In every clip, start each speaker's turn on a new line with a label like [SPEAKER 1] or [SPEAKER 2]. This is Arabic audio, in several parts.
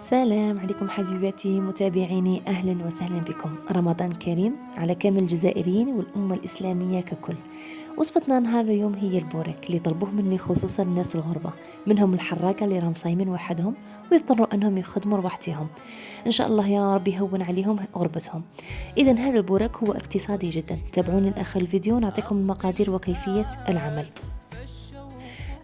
[SPEAKER 1] سلام عليكم حبيباتي متابعيني، أهلا وسهلا بكم. رمضان كريم على كامل الجزائريين والأمة الإسلامية ككل. وصفتنا نهار اليوم هي البوريك اللي طلبوه مني خصوصا الناس الغربة، منهم الحراقة اللي راهم صايمين وحدهم ويضطروا أنهم يخدموا لوحدهم. إن شاء الله يا رب يهون عليهم غربتهم. إذا هذا البوريك هو اقتصادي جدا، تابعوني لآخر الفيديو نعطيكم المقادير وكيفية العمل.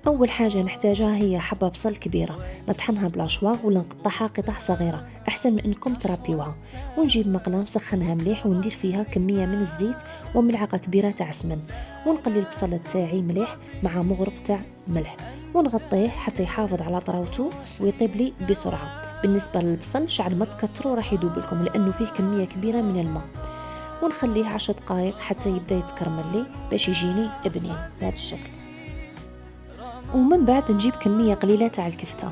[SPEAKER 1] أول حاجة نحتاجها هي حبة بصل كبيرة، نطحنها بلاشواغ ولا نقطعها قطع صغيرة، أحسن من أنكم ترابيوها. ونجيب مقلة نسخنها مليح وندير فيها كمية من الزيت وملعقة كبيرة تاع سمن، ونقلي البصل تاعي مليح مع مغرف تاع ملح، ونغطيه حتى يحافظ على طراوته ويطيب لي بسرعة. بالنسبة للبصل شعل ما تكتروا راح يذوب لكم لأنه فيه كمية كبيرة من الماء. ونخليه 10 دقائق حتى يبدأ يتكرمل لي باش يجيني بنين بهذا الشكل. ومن بعد نجيب كمية قليلة تاع الكفتة،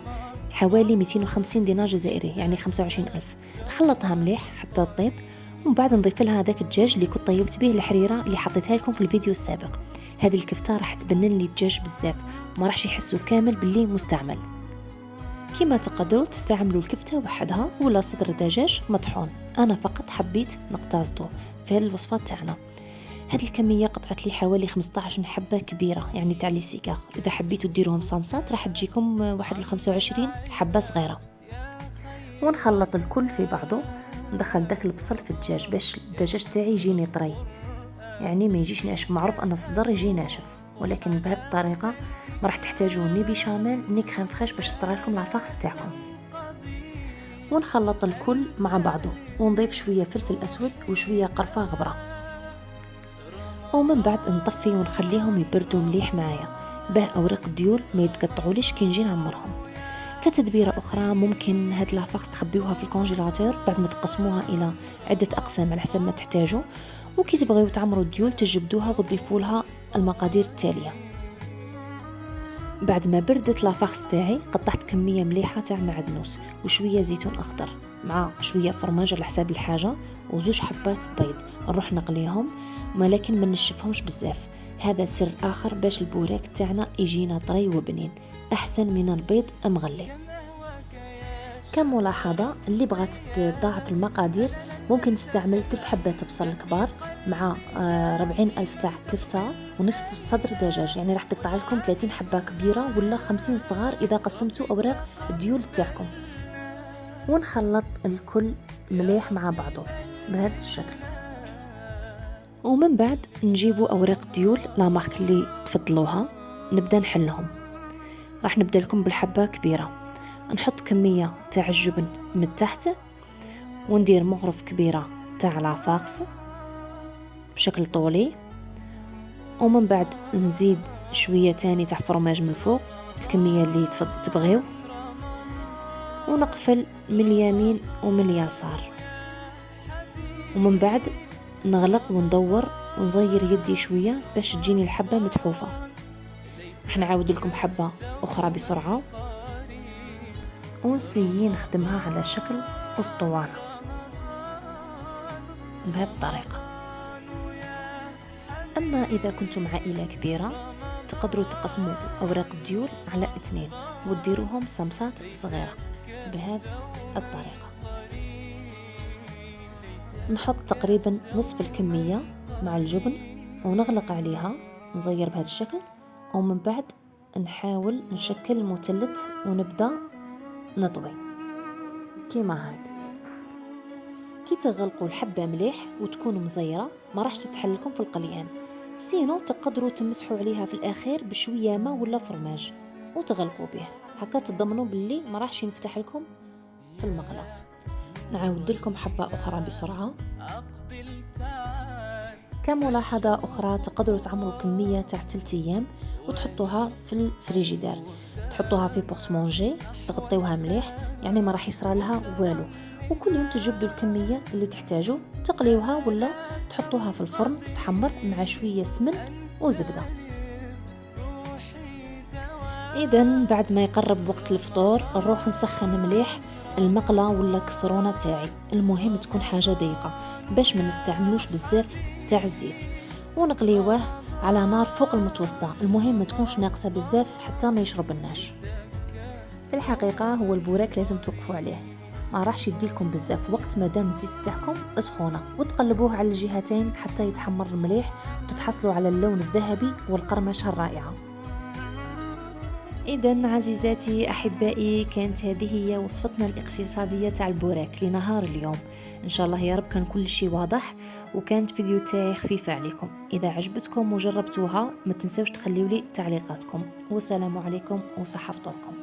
[SPEAKER 1] حوالي 250 دينار جزائري يعني 25,000. نخلطها مليح حتى تطيب، ومن بعد نضيف لها هذاك الدجاج اللي كنت طيبت به الحريرة اللي حطيتها لكم في الفيديو السابق. هذه الكفتة راح تبنن لي الدجاج بزاف وما راحش يحسوا كامل باللي مستعمل. كما تقدروا تستعملوا الكفتة وحدها ولا صدر دجاج مطحون، انا فقط حبيت نقتصدو في هذه الوصفة تاعنا. هذه الكمية قطعت لي حوالي 15 حبة كبيرة يعني تاع لي سيكار، إذا حبيتوا ديروهم صامصات راح تجيكم واحد 25 حبة صغيرة. ونخلط الكل في بعضه، ندخل داك البصل في الدجاج باش الدجاج تاعي يجيني طري، يعني ما يجيش ناشف. معروف أن الصدر يجي ناشف، ولكن بهذه الطريقة ما راح تحتاجوا ني بيشاميل ني كريم فريش باش تطرى لكم لافاكس تاعكم. ونخلط الكل مع بعضه ونضيف شوية فلفل أسود وشوية قرفة غبرة، ومن بعد نطفي ونخليهم يبردوا مليح معايا باه اوراق الديول ما يتقطعوليش كي نجي نعمرهم. كتدبيره اخرى ممكن هاد لافاكس تخبيوها في الكونجيلاتور بعد ما تقسموها الى عده اقسام على حسب ما تحتاجوا، وكي تبغيو تعمروا الديول تجبدوها وتضيفوا لها المقادير التاليه. بعد ما بردت لافاكس تاعي قطعت كميه مليحه تاع معدنوس وشويه زيتون اخضر مع شويه فرماج على حساب الحاجه وزوج حبات بيض، نروح نقليهم ولكن ما نشفهمش بزاف. هذا سر اخر باش البوراك تاعنا يجينا طري وبنين، احسن من البيض مغلي. كملاحظه اللي بغات تضاعف المقادير ممكن تستعمل 3 حبات بصل كبار مع 40,000 تاع كفته ونصف صدر دجاج، يعني راح تقطع لكم 30 حبه كبيره ولا 50 صغار اذا قسمتوا اوراق الديول تاعكم. ونخلط الكل مليح مع بعضه بهذا الشكل. ومن بعد نجيبوا اوراق الديول لا مارك اللي تفضلوها، نبدا نحلهم. راح نبدا لكم بالحبه كبيره، نحط كميه تاع الجبن من تحت، وندير مغرف كبيره تاع لافاكس بشكل طولي، ومن بعد نزيد شويه تاني تاع فرماج من الفوق الكميه اللي تبغيو، ونقفل من اليمين ومن اليسار، ومن بعد نغلق وندور ونزير يدي شويه باش تجيني الحبه متحوفه. راح نعاود لكم حبه اخرى بسرعه ونسيي نخدمها على شكل اسطوانه بهذه الطريقه. اما اذا كنتم عائله كبيره تقدروا تقسموا اوراق الديول على 2 وديروهم صمصات صغيره بهذه الطريقه. نحط تقريبا نصف الكمية مع الجبن ونغلق عليها، نزير بهذا الشكل، ومن بعد نحاول نشكل مثلث ونبدأ نطوي كيما هاك. كي تغلقوا الحبة مليح وتكون مزيرة ما راحش تتحلكم في القليان، سينو تقدروا تمسحوا عليها في الأخير بشوية ماء ولا فرماج وتغلقوا به، هكا تضمنوا باللي ما راحش ينفتح لكم في المقلة. نعاود لكم حبة أخرى بسرعة. كملاحظة أخرى تقدروا تعمروا كمية تاع 3 أيام وتحطوها في الفريجيدير، تحطوها في بورتمونجي تغطيوها مليح يعني ما راح يصرى لها والو، وكل يوم تجبدوا الكمية اللي تحتاجوا تقليوها ولا تحطوها في الفرن تتحمر مع شوية سمن وزبدة. إذن بعد ما يقرب وقت الفطور نروح نسخن مليح المقلة ولا كسرونة تاعي، المهم تكون حاجة دقيقة باش ما نستعملوش بزاف تاع الزيت، ونقليوه على نار فوق المتوسطة، المهم ما تكونش ناقصة بزاف حتى ما يشرب الناش. في الحقيقة هو البوراك لازم توقفوا عليه ما راحش يديلكم بزاف وقت مادام الزيت تاعكم سخونه، وتقلبوه على الجهتين حتى يتحمر مليح وتتحصلوا على اللون الذهبي والقرمشه الرائعه. إذا عزيزاتي أحبائي، كانت هذه هي وصفتنا الاقتصادية تاع البوراك لنهار اليوم. إن شاء الله يا رب كان كل شيء واضح وكانت فيديو تاعي خفيفة عليكم. إذا عجبتكم وجربتوها ما تنسوش تخليوا لي تعليقاتكم، والسلام عليكم وصحة فطوركم.